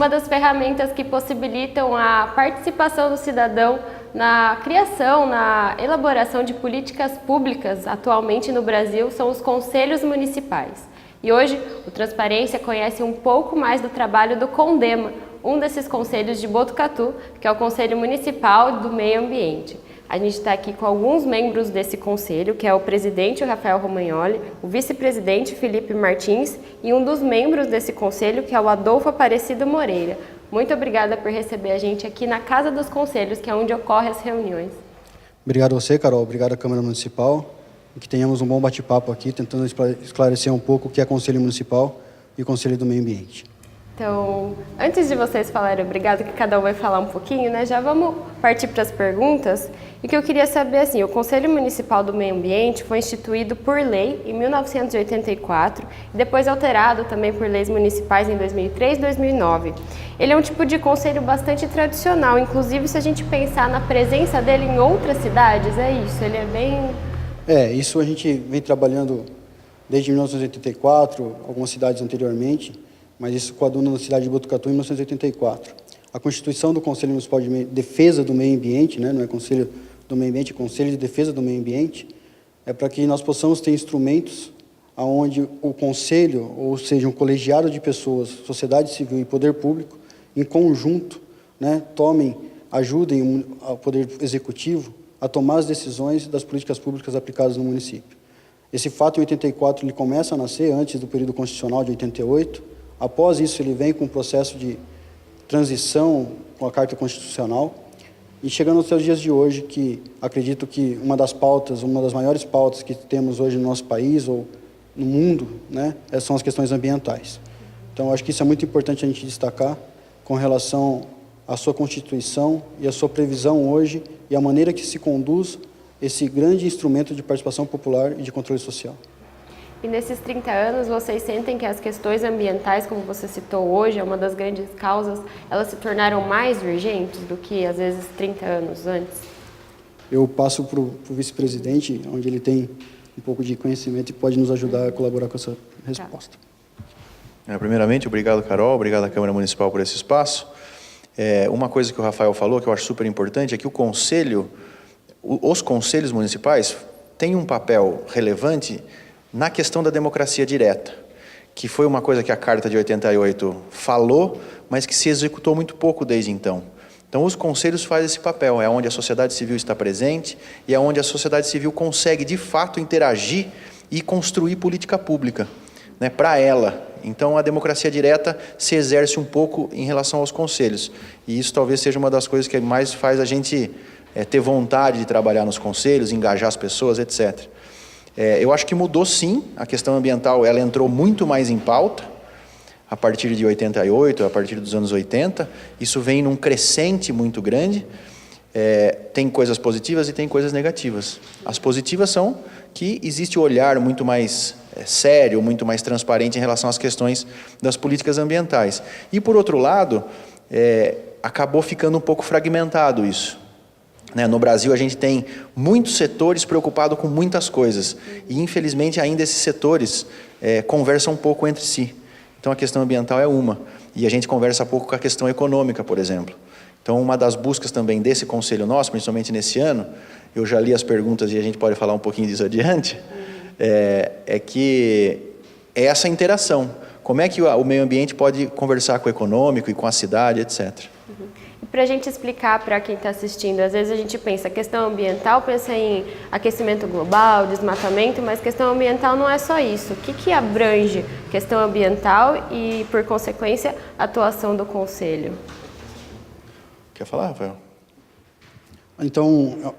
uma das ferramentas que possibilitam a participação do cidadão na criação, na elaboração de políticas públicas atualmente no Brasil são os conselhos municipais. E hoje o Transparência conhece um pouco mais do trabalho do CONDEMA, um desses conselhos de Botucatu, que é o Conselho Municipal do Meio Ambiente. A gente está aqui com alguns membros desse conselho, que é o presidente, o Rafael Romagnoli, o vice-presidente, Felipe Martins, e um dos membros desse conselho, que é o Adolfo Aparecido Moreira. Muito obrigada por receber a gente aqui na Casa dos Conselhos, que é onde ocorrem as reuniões. Obrigado a você, Carol. Obrigado à Câmara Municipal. E que tenhamos um bom bate-papo aqui, tentando esclarecer um pouco o que é Conselho Municipal e Conselho do Meio Ambiente. Então, antes de vocês falarem obrigado, que cada um vai falar um pouquinho, né? Já vamos partir para as perguntas. E que eu queria saber, assim, o Conselho Municipal do Meio Ambiente foi instituído por lei em 1984 e depois alterado também por leis municipais em 2003 e 2009. Ele é um tipo de conselho bastante tradicional, inclusive se a gente pensar na presença dele em outras cidades, é isso, ele é bem... Isso a gente vem trabalhando desde 1984, algumas cidades anteriormente, mas isso coaduna na cidade de Botucatu em 1984. A Constituição do Conselho Municipal de Defesa do Meio Ambiente, né, não é Conselho do Meio Ambiente, é Conselho de Defesa do Meio Ambiente, é para que nós possamos ter instrumentos onde o Conselho, ou seja, um colegiado de pessoas, sociedade civil e poder público, em conjunto, né, ajudem o Poder Executivo a tomar as decisões das políticas públicas aplicadas no município. Esse fato, em 84, ele começa a nascer antes do período constitucional de 88. Após isso, ele vem com um processo de transição com a Carta Constitucional. E chegando aos seus dias de hoje, que acredito que uma das maiores pautas que temos hoje no nosso país ou no mundo, né, são as questões ambientais. Então, acho que isso é muito importante a gente destacar com relação à sua Constituição e à sua previsão hoje e a maneira que se conduz esse grande instrumento de participação popular e de controle social. E nesses 30 anos, vocês sentem que as questões ambientais, como você citou hoje, é uma das grandes causas, elas se tornaram mais urgentes do que, às vezes, 30 anos antes? Eu passo para o vice-presidente, onde ele tem um pouco de conhecimento e pode nos ajudar a colaborar com essa resposta. Primeiramente, obrigado, Carol, obrigado à Câmara Municipal por esse espaço. Uma coisa que o Rafael falou, que eu acho super importante, é que os conselhos municipais têm um papel relevante na questão da democracia direta, que foi uma coisa que a Carta de 88 falou, mas que se executou muito pouco desde então. Então, os conselhos fazem esse papel, é onde a sociedade civil está presente e é onde a sociedade civil consegue, de fato, interagir e construir política pública, né, para ela. Então, a democracia direta se exerce um pouco em relação aos conselhos. E isso talvez seja uma das coisas que mais faz a gente ter vontade de trabalhar nos conselhos, engajar as pessoas, etc. Eu acho que mudou sim, a questão ambiental ela entrou muito mais em pauta a partir de 88, a partir dos anos 80, isso vem num crescente muito grande, tem coisas positivas e tem coisas negativas. As positivas são que existe um olhar muito mais sério, muito mais transparente em relação às questões das políticas ambientais. E por outro lado, acabou ficando um pouco fragmentado isso. No Brasil, a gente tem muitos setores preocupados com muitas coisas e, infelizmente, ainda esses setores conversam um pouco entre si. Então, a questão ambiental é uma, e a gente conversa pouco com a questão econômica, por exemplo. Então, uma das buscas também desse conselho nosso, principalmente nesse ano, eu já li as perguntas e a gente pode falar um pouquinho disso adiante, que é essa interação. Como é que o meio ambiente pode conversar com o econômico e com a cidade, etc. Para a gente explicar para quem está assistindo, às vezes a gente pensa, questão ambiental, pensa em aquecimento global, desmatamento, mas questão ambiental não é só isso. O que abrange questão ambiental e, por consequência, a atuação do Conselho? Quer falar, Rafael? Então,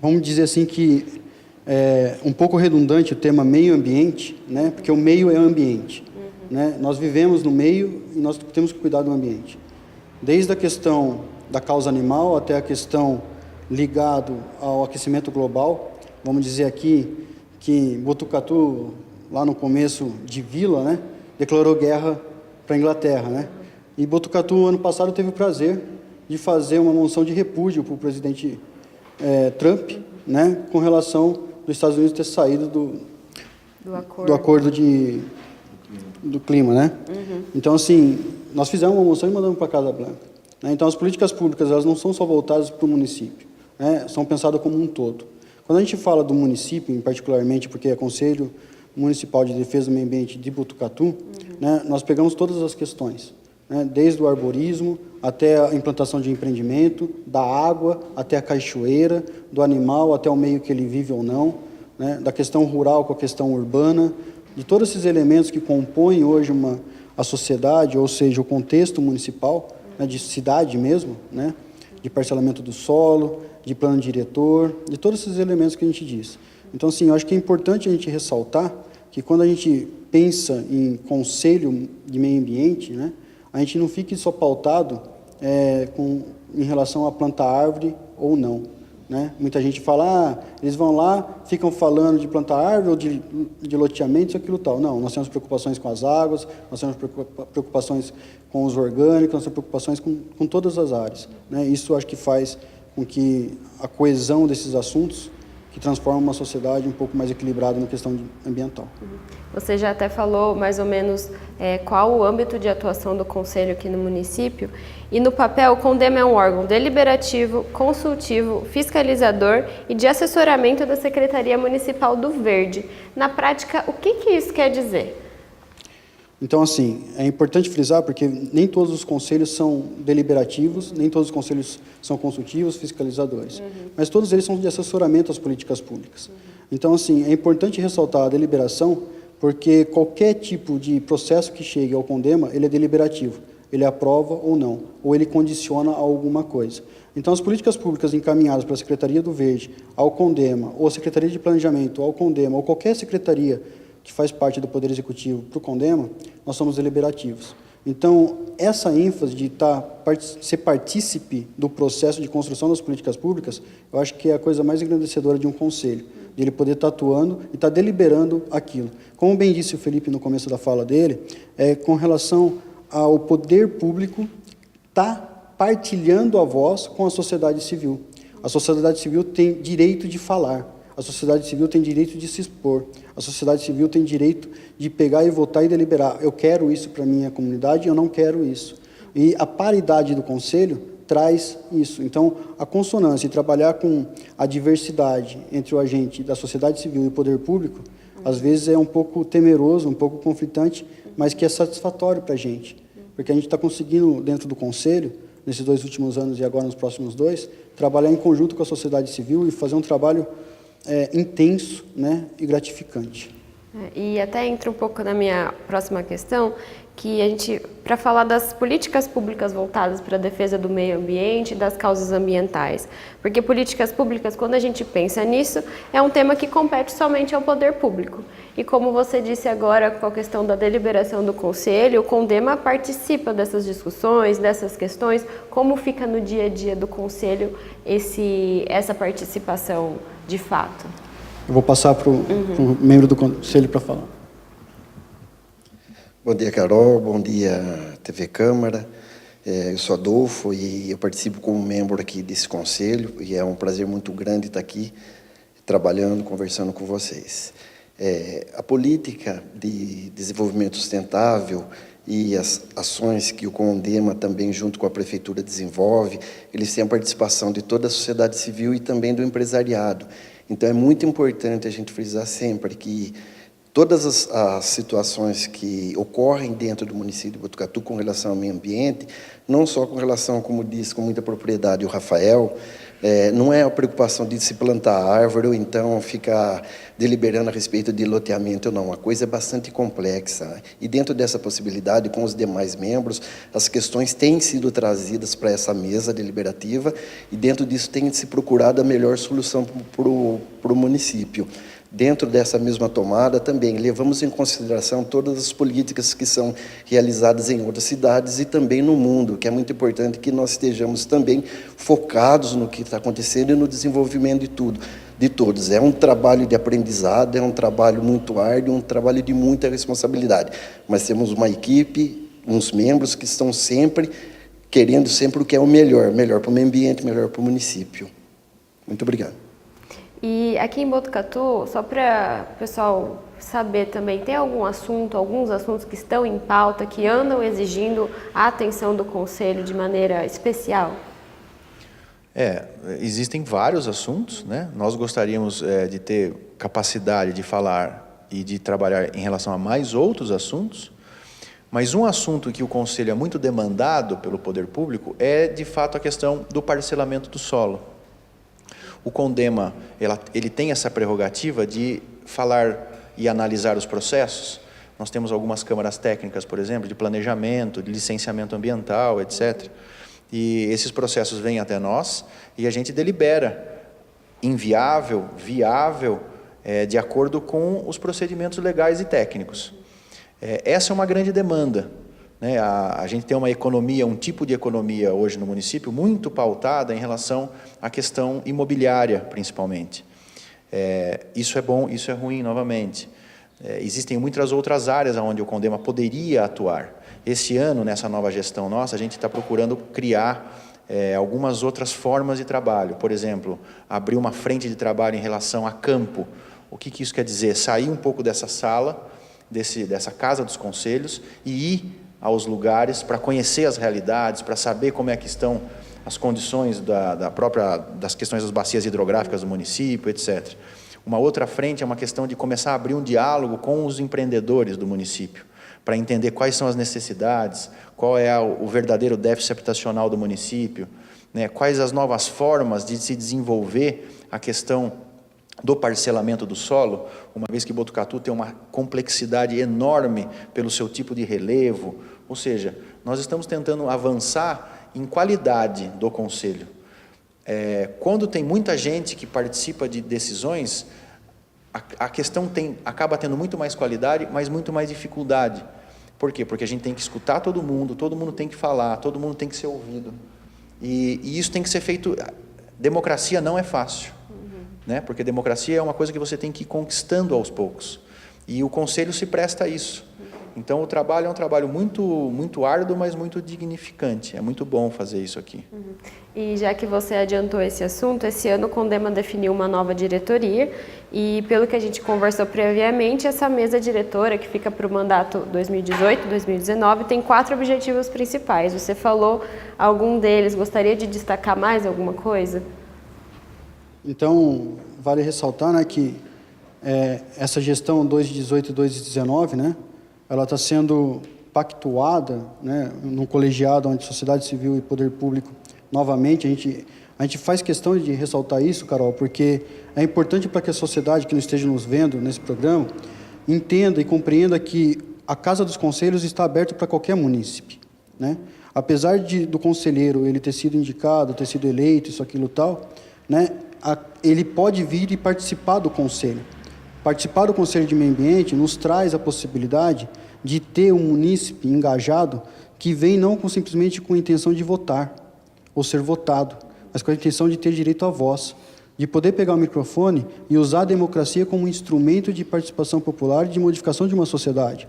vamos dizer assim que é um pouco redundante o tema meio ambiente, né? Porque o meio é ambiente. Né? Nós vivemos no meio e nós temos que cuidar do ambiente. Desde a questão da causa animal até a questão ligada ao aquecimento global. Vamos dizer aqui que Botucatu, lá no começo de vila, né, declarou guerra para a Inglaterra. Né? E Botucatu, ano passado, teve o prazer de fazer uma moção de repúdio para o presidente Trump, né, com relação dos Estados Unidos ter saído do acordo do clima. Né? Então, assim, nós fizemos uma moção e mandamos para a Casa Branca. Né? Então, as políticas públicas, elas não são só voltadas para o município, né? São pensadas como um todo. Quando a gente fala do município, em particularmente, porque é Conselho Municipal de Defesa do Meio Ambiente de Botucatu, né, nós pegamos todas as questões, né, desde o arborismo até a implantação de empreendimento, da água até a cachoeira, do animal até o meio que ele vive ou não, né, da questão rural com a questão urbana, de todos esses elementos que compõem hoje a sociedade, ou seja, o contexto municipal, né, de cidade mesmo, né, de parcelamento do solo, de plano diretor, de todos esses elementos que a gente diz. Então, assim, eu acho que é importante a gente ressaltar que quando a gente pensa em conselho de meio ambiente, né, a gente não fique só pautado em relação a plantar árvore ou não. Né? Muita gente fala, eles vão lá, ficam falando de plantar árvore ou de loteamento, isso, aquilo tal. Não, nós temos preocupações com as águas, nós temos preocupações com os orgânicos, nós temos preocupações com todas as áreas. Né? Isso acho que faz com que a coesão desses assuntos que transformam uma sociedade um pouco mais equilibrada na questão ambiental. Você já até falou mais ou menos qual o âmbito de atuação do Conselho aqui no município. E no papel, o CONDEMA é um órgão deliberativo, consultivo, fiscalizador e de assessoramento da Secretaria Municipal do Verde. Na prática, o que isso quer dizer? Então, assim, é importante frisar, porque nem todos os conselhos são deliberativos, nem todos os conselhos são consultivos, fiscalizadores, mas todos eles são de assessoramento às políticas públicas. Então, assim, é importante ressaltar a deliberação, porque qualquer tipo de processo que chegue ao CONDEMA, ele é deliberativo, ele aprova ou não, ou ele condiciona a alguma coisa. Então, as políticas públicas encaminhadas pela Secretaria do Verde ao CONDEMA, ou a Secretaria de Planejamento ao CONDEMA, ou qualquer secretaria que faz parte do Poder Executivo para o CONDEMA, nós somos deliberativos. Então, essa ênfase de ser partícipe do processo de construção das políticas públicas, eu acho que é a coisa mais engrandecedora de um conselho, de ele poder estar atuando e estar deliberando aquilo. Como bem disse o Felipe no começo da fala dele, com relação ao poder público estar partilhando a voz com a sociedade civil. A sociedade civil tem direito de falar. A sociedade civil tem direito de se expor. A sociedade civil tem direito de pegar e votar e deliberar. Eu quero isso para a minha comunidade, eu não quero isso. E a paridade do Conselho traz isso. Então, a consonância e trabalhar com a diversidade entre o agente da sociedade civil e o poder público, às vezes é um pouco temeroso, um pouco conflitante, mas que é satisfatório para a gente. Porque a gente está conseguindo, dentro do Conselho, nesses 2 últimos anos e agora nos próximos 2, trabalhar em conjunto com a sociedade civil e fazer um trabalho intenso, né, e gratificante. E até entra um pouco na minha próxima questão, que a gente, para falar das políticas públicas voltadas para a defesa do meio ambiente e das causas ambientais, porque políticas públicas, quando a gente pensa nisso, é um tema que compete somente ao poder público. E como você disse agora, com a questão da deliberação do Conselho, o CONDEMA participa dessas discussões, dessas questões. Como fica no dia a dia do Conselho essa participação de fato? Eu vou passar para o membro do Conselho para falar. Bom dia, Carol. Bom dia, TV Câmara. Eu sou Adolfo e eu participo como membro aqui desse conselho e é um prazer muito grande estar aqui trabalhando, conversando com vocês. A política de desenvolvimento sustentável e as ações que o CONDEMA também, junto com a Prefeitura, desenvolve, eles têm a participação de toda a sociedade civil e também do empresariado. Então, é muito importante a gente frisar sempre que todas as situações que ocorrem dentro do município de Botucatu com relação ao meio ambiente, não só com relação, como disse com muita propriedade o Rafael, não é a preocupação de se plantar árvore ou então ficar deliberando a respeito de loteamento, não. A coisa é bastante complexa. E dentro dessa possibilidade, com os demais membros, as questões têm sido trazidas para essa mesa deliberativa e dentro disso tem se procurado a melhor solução para o município. Dentro dessa mesma tomada, também levamos em consideração todas as políticas que são realizadas em outras cidades e também no mundo, que é muito importante que nós estejamos também focados no que está acontecendo e no desenvolvimento de todos. É um trabalho de aprendizado, é um trabalho muito árduo, um trabalho de muita responsabilidade. Mas temos uma equipe, uns membros que estão sempre querendo sempre o que é o melhor para o meio ambiente, melhor para o município. Muito obrigado. E aqui em Botucatu, só para o pessoal saber também, tem alguns assuntos que estão em pauta, que andam exigindo a atenção do Conselho de maneira especial? Existem vários assuntos, né? Nós gostaríamos de ter capacidade de falar e de trabalhar em relação a mais outros assuntos, mas um assunto que o Conselho é muito demandado pelo poder público é, de fato, a questão do parcelamento do solo. O CONDEMA, ele tem essa prerrogativa de falar e analisar os processos. Nós temos algumas câmaras técnicas, por exemplo, de planejamento, de licenciamento ambiental, etc. E esses processos vêm até nós e a gente delibera inviável, viável, de acordo com os procedimentos legais e técnicos. Essa é uma grande demanda, né? A gente tem uma economia, um tipo de economia hoje no município muito pautada em relação à questão imobiliária, principalmente. Isso é bom, isso é ruim, novamente. Existem muitas outras áreas onde o CONDEMA poderia atuar. Esse ano, nessa nova gestão nossa, a gente está procurando criar algumas outras formas de trabalho. Por exemplo, abrir uma frente de trabalho em relação a campo. O que isso quer dizer? Sair um pouco dessa sala, dessa casa dos conselhos e ir aos lugares para conhecer as realidades, para saber como é que estão as condições das questões das bacias hidrográficas do município, etc. Uma outra frente é uma questão de começar a abrir um diálogo com os empreendedores do município, para entender quais são as necessidades, qual é o verdadeiro déficit habitacional do município, né, quais as novas formas de se desenvolver a questão do parcelamento do solo, uma vez que Botucatu tem uma complexidade enorme pelo seu tipo de relevo, ou seja, nós estamos tentando avançar em qualidade do Conselho. Quando tem muita gente que participa de decisões, a questão acaba tendo muito mais qualidade, mas muito mais dificuldade. Por quê? Porque a gente tem que escutar todo mundo tem que falar, todo mundo tem que ser ouvido. E isso tem que ser feito. Democracia não é fácil, né? Porque democracia é uma coisa que você tem que ir conquistando aos poucos. E o Conselho se presta a isso. Então, o trabalho é um trabalho muito, muito árduo, mas muito dignificante. É muito bom fazer isso aqui. E já que você adiantou esse assunto, esse ano o CONDEMA definiu uma nova diretoria e, pelo que a gente conversou previamente, essa mesa diretora, que fica para o mandato 2018-2019, tem 4 objetivos principais. Você falou algum deles, gostaria de destacar mais alguma coisa? Então, vale ressaltar, né, que essa gestão 2018 e 2019, né, ela está sendo pactuada, né, num colegiado onde sociedade civil e poder público, novamente, a gente faz questão de ressaltar isso, Carol, porque é importante para que a sociedade que não esteja nos vendo nesse programa entenda e compreenda que a Casa dos Conselhos está aberta para qualquer munícipe, né? Apesar do conselheiro ele ter sido indicado, ter sido eleito, isso, aquilo, tal, né, ele pode vir e participar do conselho. Participar do Conselho de Meio Ambiente nos traz a possibilidade de ter um munícipe engajado que vem não simplesmente com a intenção de votar ou ser votado, mas com a intenção de ter direito à voz, de poder pegar o microfone e usar a democracia como um instrumento de participação popular e de modificação de uma sociedade.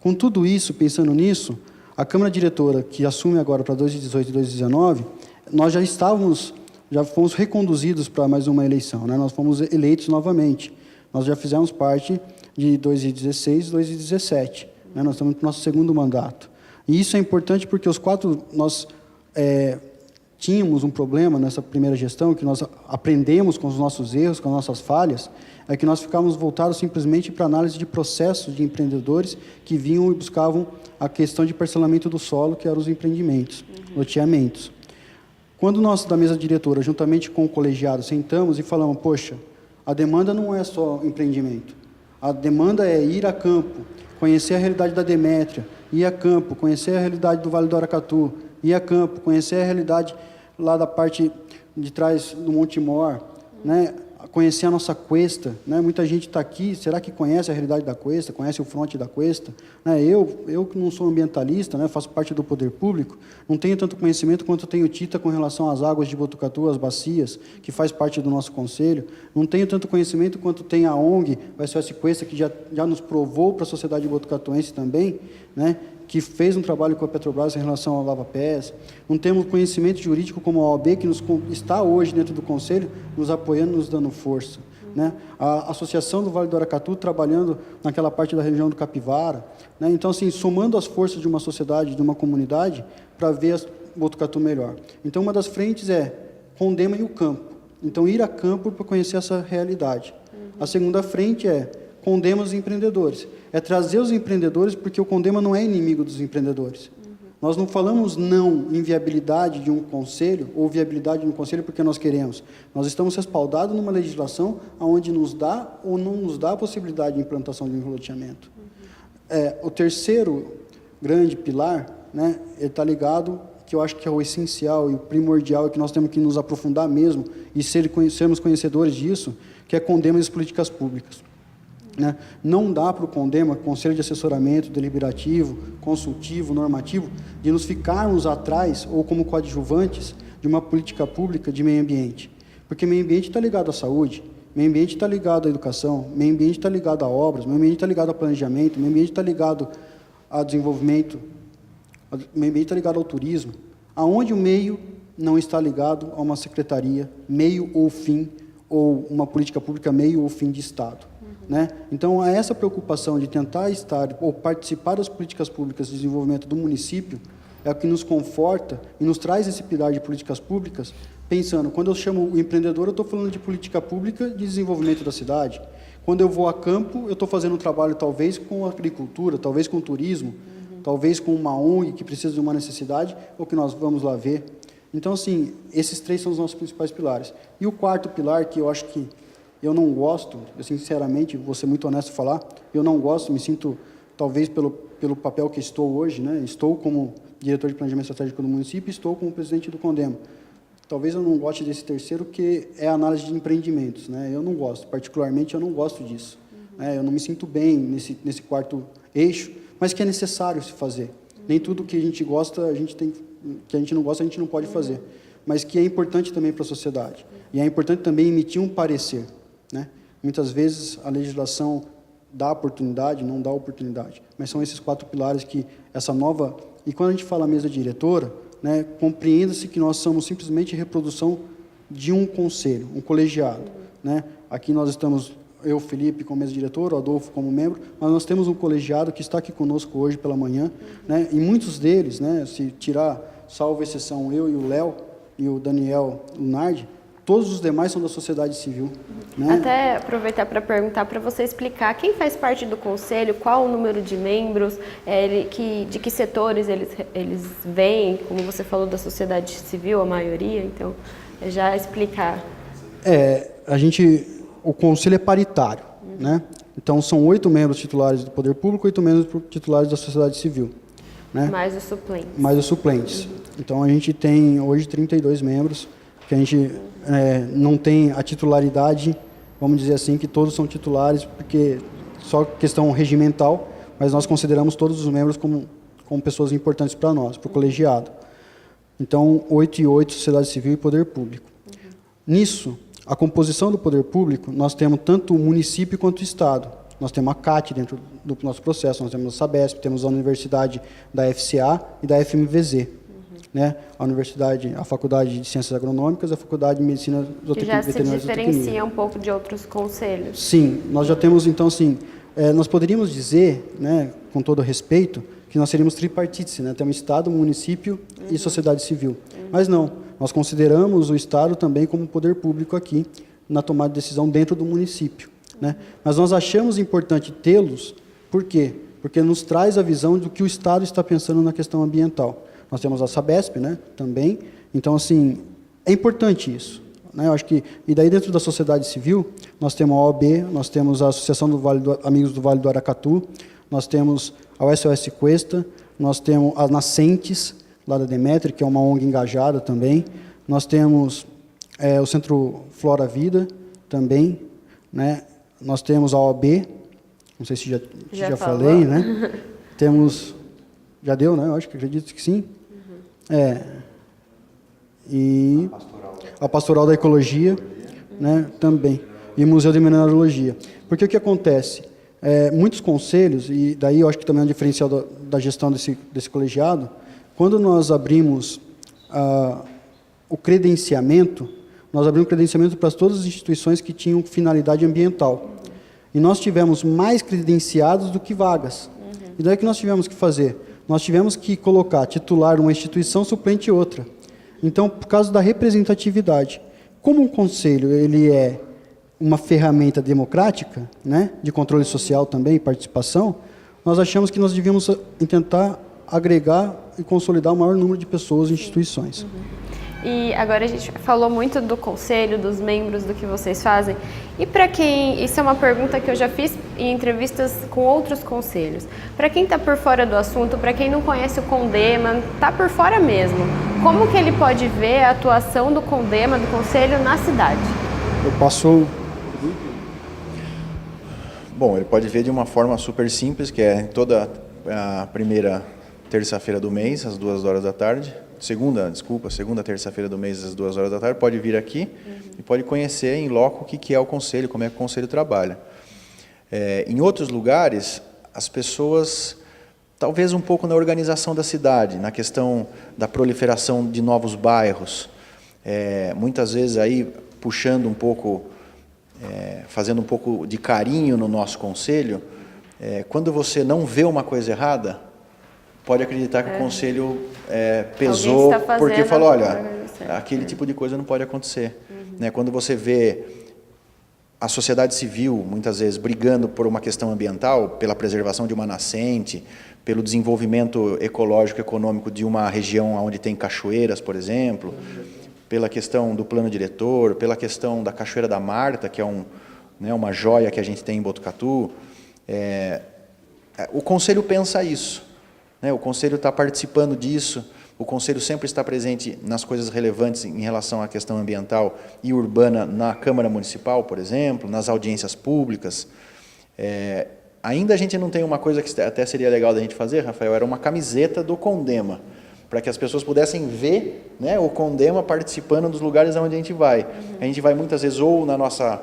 Com tudo isso, pensando nisso, a Câmara Diretora, que assume agora para 2018 e 2019, nós já fomos reconduzidos para mais uma eleição, né? Nós fomos eleitos novamente. Nós já fizemos parte de 2016 e 2017. Né? Nós estamos no nosso segundo mandato. E isso é importante porque os 4, nós tínhamos um problema nessa primeira gestão, que nós aprendemos com os nossos erros, com as nossas falhas, é que nós ficávamos voltados simplesmente para análise de processos de empreendedores que vinham e buscavam a questão de parcelamento do solo, que eram os empreendimentos, loteamentos. Quando nós, da mesa diretora, juntamente com o colegiado, sentamos e falamos, poxa, a demanda não é só empreendimento. A demanda é ir a campo, conhecer a realidade da Demétria, ir a campo, conhecer a realidade do Vale do Aracatu, ir a campo, conhecer a realidade lá da parte de trás do Monte Mor, né? Conhecer a nossa cuesta, né? Muita gente está aqui, será que conhece a realidade da cuesta, conhece o fronte da cuesta? Né? Eu que não sou ambientalista, né? Faço parte do poder público, não tenho tanto conhecimento quanto tenho Tita com relação às águas de Botucatu, as bacias, que faz parte do nosso conselho, não tenho tanto conhecimento quanto tem a ONG, o SOS Cuesta, que já nos provou para a sociedade botucatuense também, né? que fez um trabalho com a Petrobras em relação ao Lava Pés, não temos conhecimento jurídico como a OAB, que está hoje dentro do Conselho, nos apoiando, nos dando força. Né? A Associação do Vale do Aracatu trabalhando naquela parte da região do Capivara. Né? Então, assim, somando as forças de uma sociedade, de uma comunidade, para ver Botucatu melhor. Então, uma das frentes é Condema e o campo. Então, ir a campo para conhecer essa realidade. A segunda frente é Condema os empreendedores. É trazer os empreendedores, porque o Condema não é inimigo dos empreendedores. Nós não falamos não em viabilidade de um conselho, ou viabilidade de um conselho porque nós queremos. Nós estamos respaldados numa legislação onde nos dá ou não nos dá a possibilidade de implantação de um loteamento. O terceiro grande pilar, né, ele está ligado, que eu acho que é o essencial e o primordial, é que nós temos que nos aprofundar mesmo e sermos conhecedores disso, que é Condema as políticas públicas. Né? Não dá para o Condema, Conselho de Assessoramento, Deliberativo, Consultivo, Normativo, de nos ficarmos atrás ou como coadjuvantes de uma política pública de meio ambiente. Porque meio ambiente está ligado à saúde, meio ambiente está ligado à educação, meio ambiente está ligado a obras, meio ambiente está ligado a planejamento, meio ambiente está ligado a desenvolvimento, meio ambiente está ligado ao turismo. Aonde o meio não está ligado a uma secretaria, meio ou fim, ou uma política pública meio ou fim de Estado. Né? Então, há essa preocupação de tentar estar ou participar das políticas públicas de desenvolvimento do município é o que nos conforta e nos traz esse pilar de políticas públicas, pensando, quando eu chamo o empreendedor, eu estou falando de política pública de desenvolvimento da cidade. Quando eu vou a campo, eu estou fazendo um trabalho talvez com agricultura, talvez com turismo, talvez com uma ONG que precisa de uma necessidade, ou que nós vamos lá ver. Então, assim, esses três são os nossos principais pilares. E o quarto pilar, que eu acho que eu não gosto, eu sinceramente, vou ser muito honesto em falar, eu não gosto, me sinto, talvez pelo papel que estou hoje, né? Estou como diretor de planejamento estratégico do município, estou como presidente do Condema. Talvez eu não goste desse terceiro, que é a análise de empreendimentos, né? Eu não gosto, particularmente eu não gosto disso. Eu não me sinto bem nesse quarto eixo, mas que é necessário se fazer. Nem tudo que a gente gosta, que a gente não gosta, a gente não pode fazer. Mas que é importante também para a sociedade. E é importante também emitir um parecer. Né? Muitas vezes a legislação dá oportunidade, não dá oportunidade, mas são esses quatro pilares que essa nova... E quando a gente fala mesa diretora, né, compreenda-se que nós somos simplesmente reprodução de um conselho, um colegiado. Né? Aqui nós estamos, eu, Felipe, como mesa diretora, o Adolfo como membro, mas nós temos um colegiado que está aqui conosco hoje pela manhã, né? E muitos deles, né, se tirar, salvo exceção, eu e o Léo e o Daniel Lunardi, todos os demais são da sociedade civil. Né? Até aproveitar para perguntar para você explicar quem faz parte do conselho, qual o número de membros, de que setores eles vêm, como você falou da sociedade civil, a maioria, então já explicar. O conselho é paritário, né? Então são 8 membros titulares do Poder Público, 8 membros titulares da sociedade civil. Né? Mais os suplentes. Mais os suplentes. Então a gente tem hoje 32 membros, que a gente não tem a titularidade, vamos dizer assim, que todos são titulares, porque só questão regimental, mas nós consideramos todos os membros como pessoas importantes para nós, para o colegiado. Então, 8 e 8, sociedade civil e poder público. Nisso, a composição do poder público, nós temos tanto o município quanto o Estado. Nós temos a CAT dentro do nosso processo, nós temos a Sabesp, temos a Universidade da FCA e da FMVZ. Né? A Faculdade de Ciências Agronômicas, a Faculdade de Medicina Veterinária. Que já se diferencia um pouco de outros conselhos. Sim, nós já temos, então, assim, nós poderíamos dizer, né, com todo respeito, que nós seríamos tripartítice, né? Temos Estado, município e sociedade civil. Mas não, nós consideramos o Estado também como poder público aqui, na tomada de decisão dentro do município. Né? Mas nós achamos importante tê-los, por quê? Porque nos traz a visão do que o Estado está pensando na questão ambiental. Nós temos a Sabesp, né, também. Então, assim, é importante isso. Né? Eu acho que, e daí dentro da sociedade civil, nós temos a OAB, nós temos a Associação Amigos do Vale do Aracatu, nós temos a SOS Cuesta, nós temos as Nascentes, lá da Demetri, que é uma ONG engajada também. Nós temos o Centro Flora Vida, também. Né? Nós temos a OAB, não sei se já falei, né? Temos... Já deu, né? Eu acho que acredito que sim. E a Pastoral da Ecologia, né? Também. E o Museu de Mineralogia. Porque o que acontece? muitos conselhos, e daí eu acho que também é um diferencial da gestão desse colegiado, quando nós abrimos o credenciamento, nós abrimos credenciamento para todas as instituições que tinham finalidade ambiental. E nós tivemos mais credenciados do que vagas. E daí o que nós tivemos que fazer? Nós tivemos que colocar titular uma instituição, suplente outra. Então, por causa da representatividade, como o conselho ele é uma ferramenta democrática, né, de controle social também, participação, nós achamos que nós devíamos tentar agregar e consolidar o maior número de pessoas e instituições. E agora a gente falou muito do conselho, dos membros, do que vocês fazem. E para quem, isso é uma pergunta que eu já fiz em entrevistas com outros conselhos. Para quem está por fora do assunto, para quem não conhece o CONDEMA, está por fora mesmo, como que ele pode ver a atuação do CONDEMA, do conselho, na cidade? Eu passo... Bom, ele pode ver de uma forma super simples, que é toda a primeira terça-feira do mês, às 2h da tarde. Segunda terça-feira do mês, às 2h da tarde, pode vir aqui e pode conhecer em loco o que é o conselho, como é que o conselho trabalha. Em outros lugares, as pessoas, talvez um pouco na organização da cidade, na questão da proliferação de novos bairros, muitas vezes aí puxando um pouco, fazendo um pouco de carinho no nosso conselho, quando você não vê uma coisa errada, pode acreditar que o conselho pesou, porque falou, olha, aquele tipo de coisa não pode acontecer. Né? Quando você vê a sociedade civil, muitas vezes, brigando por uma questão ambiental, pela preservação de uma nascente, pelo desenvolvimento ecológico, econômico de uma região onde tem cachoeiras, por exemplo, pela questão do plano diretor, pela questão da Cachoeira da Marta, que é uma joia que a gente tem em Botucatu, o conselho pensa isso. O conselho está participando disso, o conselho sempre está presente nas coisas relevantes em relação à questão ambiental e urbana na Câmara Municipal, por exemplo, nas audiências públicas. Ainda a gente não tem uma coisa que até seria legal da gente fazer, Rafael, era uma camiseta do CONDEMA, para que as pessoas pudessem ver, né, o CONDEMA participando dos lugares onde a gente vai. A gente vai muitas vezes ou na nossa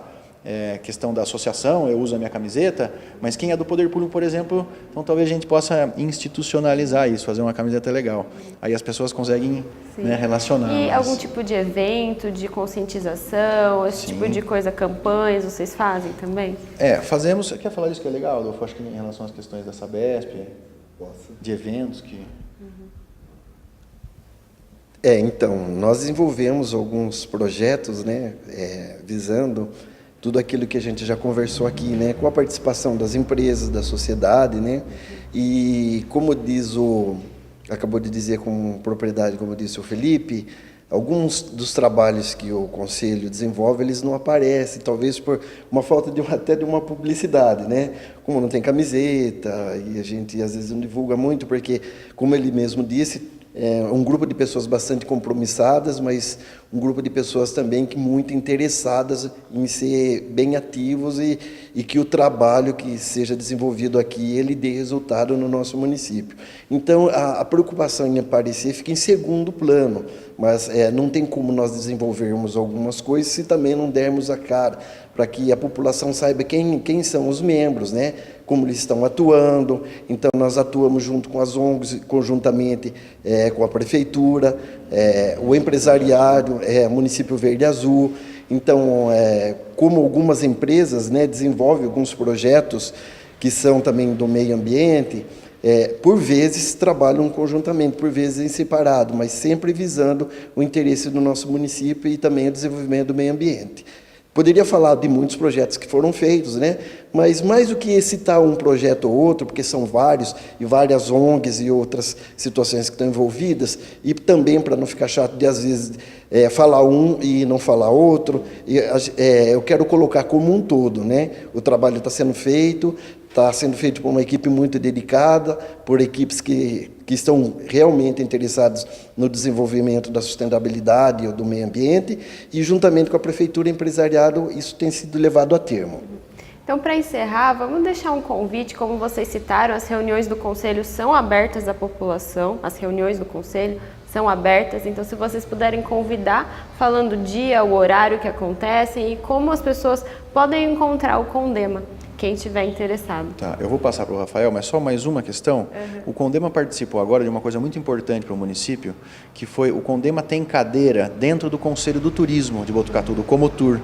questão da associação, eu uso a minha camiseta, mas quem é do poder público, por exemplo, então talvez a gente possa institucionalizar isso, fazer uma camiseta legal. Aí as pessoas conseguem, né, relacionar. E algum tipo de evento, de conscientização, esse tipo de coisa, campanhas, vocês fazem também? Fazemos. Você quer falar disso que é legal, Adolfo? Acho que em relação às questões da Sabesp, de eventos que... Então, nós desenvolvemos alguns projetos, né, visando tudo aquilo que a gente já conversou aqui, né, com a participação das empresas, da sociedade, né, e como acabou de dizer com propriedade, como disse o Felipe, alguns dos trabalhos que o Conselho desenvolve, eles não aparecem, talvez por uma falta até de uma publicidade, né, como não tem camiseta, e a gente às vezes não divulga muito, porque, como ele mesmo disse, um grupo de pessoas bastante compromissadas, mas um grupo de pessoas também que muito interessadas em ser bem ativos e que o trabalho que seja desenvolvido aqui, ele dê resultado no nosso município. Então, a preocupação em aparecer fica em segundo plano, mas não tem como nós desenvolvermos algumas coisas se também não dermos a cara, para que a população saiba quem são os membros, né? Como eles estão atuando. Então, nós atuamos junto com as ONGs, conjuntamente com a Prefeitura, o empresariado, Município Verde Azul. Então, como algumas empresas, né, desenvolvem alguns projetos que são também do meio ambiente, por vezes trabalham conjuntamente, por vezes em separado, mas sempre visando o interesse do nosso município e também o desenvolvimento do meio ambiente. Poderia falar de muitos projetos que foram feitos, né? Mas mais do que citar um projeto ou outro, porque são vários, e várias ONGs e outras situações que estão envolvidas, e também para não ficar chato de, às vezes, falar um e não falar outro, eu quero colocar como um todo, né? O trabalho está sendo feito por uma equipe muito dedicada, por equipes que estão realmente interessadas no desenvolvimento da sustentabilidade ou do meio ambiente, e juntamente com a Prefeitura e Empresariado, isso tem sido levado a termo. Então, para encerrar, vamos deixar um convite, como vocês citaram, as reuniões do Conselho são abertas à população, as reuniões do Conselho são abertas, então se vocês puderem convidar, falando o dia, o horário que acontecem e como as pessoas podem encontrar o CONDEMA. quem estiver interessado. Tá, eu vou passar para o Rafael, mas só mais uma questão. O Condema participou agora de uma coisa muito importante para o município, que foi o Condema tem cadeira dentro do Conselho do Turismo de Botucatu, do Comotur.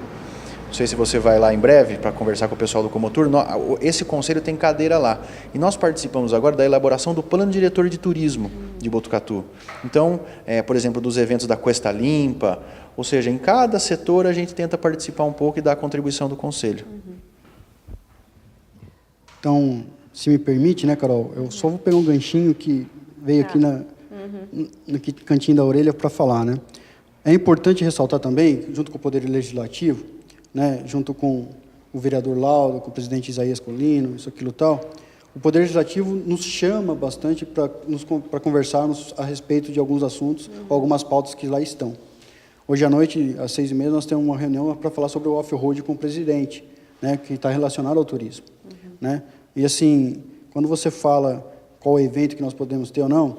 Não sei se você vai lá em breve para conversar com o pessoal do Comotur. Esse conselho tem cadeira lá. E nós participamos agora da elaboração do Plano Diretor de Turismo de Botucatu. Então, por exemplo, dos eventos da Cuesta Limpa, ou seja, em cada setor a gente tenta participar um pouco e dar a contribuição do conselho. Então, se me permite, né, Carol, eu só vou pegar um ganchinho que veio aqui no cantinho da orelha para falar, né? É importante ressaltar também, junto com o Poder Legislativo, né, junto com o vereador Laudo, com o presidente Isaías Colino, isso, aquilo, tal, o Poder Legislativo nos chama bastante para conversarmos a respeito de alguns assuntos, ou algumas pautas que lá estão. Hoje à noite, às 6h30, nós temos uma reunião para falar sobre o off-road com o presidente, né, que está relacionado ao turismo. Né? E assim, quando você fala qual evento que nós podemos ter ou não,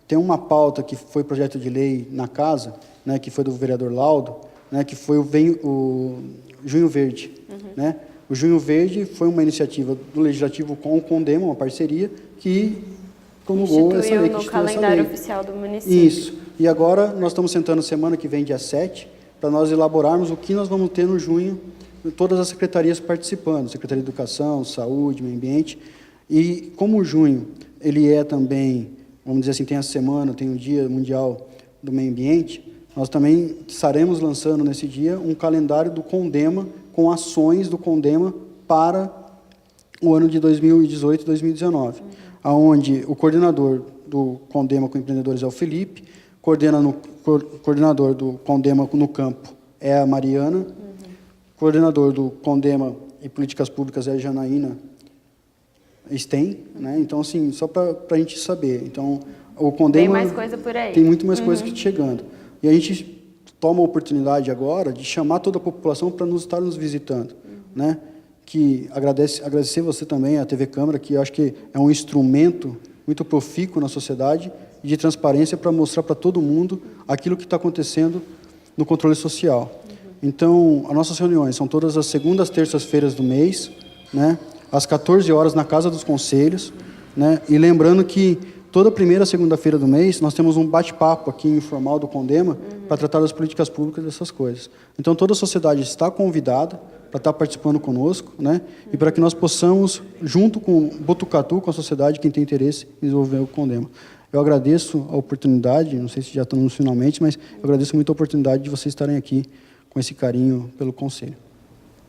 tem uma pauta que foi projeto de lei na casa, né, que foi do vereador Laudo, né, que foi o Junho Verde. Né? O Junho Verde foi uma iniciativa do Legislativo com o Condema, uma parceria, que promulgou essa lei. No calendário oficial do município. Isso. E agora nós estamos sentando semana que vem, dia 7, para nós elaborarmos o que nós vamos ter no junho, todas as secretarias participando, Secretaria de Educação, Saúde, Meio Ambiente. E como o junho, ele é também, vamos dizer assim, tem a semana, tem o Dia Mundial do Meio Ambiente, nós também estaremos lançando nesse dia um calendário do Condema, com ações do Condema para o ano de 2018 e 2019, onde o coordenador do Condema com empreendedores é o Felipe, coordenador do Condema no campo é a Mariana, coordenador do Condema e Políticas Públicas é a Janaína Sten, né? Então, assim, só para a gente saber. Então, o Condema... Tem mais coisa por aí. Tem muito mais coisa que chegando. E a gente toma a oportunidade agora de chamar toda a população para estar nos visitando, né? Que agradecer você também, a TV Câmara, que eu acho que é um instrumento muito profícuo na sociedade e de transparência para mostrar para todo mundo aquilo que está acontecendo no controle social. Então, as nossas reuniões são todas as segundas, terças-feiras do mês, né? Às 14 horas na Casa dos Conselhos, né? E lembrando que toda primeira segunda-feira do mês nós temos um bate-papo aqui informal do Condema para tratar das políticas públicas dessas coisas. Então, toda a sociedade está convidada para estar participando conosco, né? E para que nós possamos, junto com Botucatu, com a sociedade, quem tem interesse, desenvolver o Condema. Eu agradeço a oportunidade, não sei se já estamos finalmente, mas eu agradeço muito a oportunidade de vocês estarem aqui com esse carinho pelo Conselho.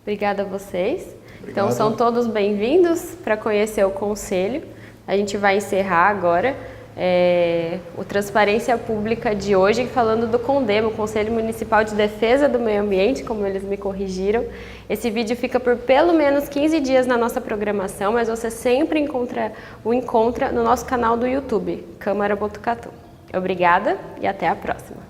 Obrigada a vocês. Obrigado. Então, são todos bem-vindos para conhecer o Conselho. A gente vai encerrar agora o Transparência Pública de hoje, falando do Condema, o Conselho Municipal de Defesa do Meio Ambiente, como eles me corrigiram. Esse vídeo fica por pelo menos 15 dias na nossa programação, mas você sempre encontra no nosso canal do YouTube, Câmara Botucatu. Obrigada e até a próxima.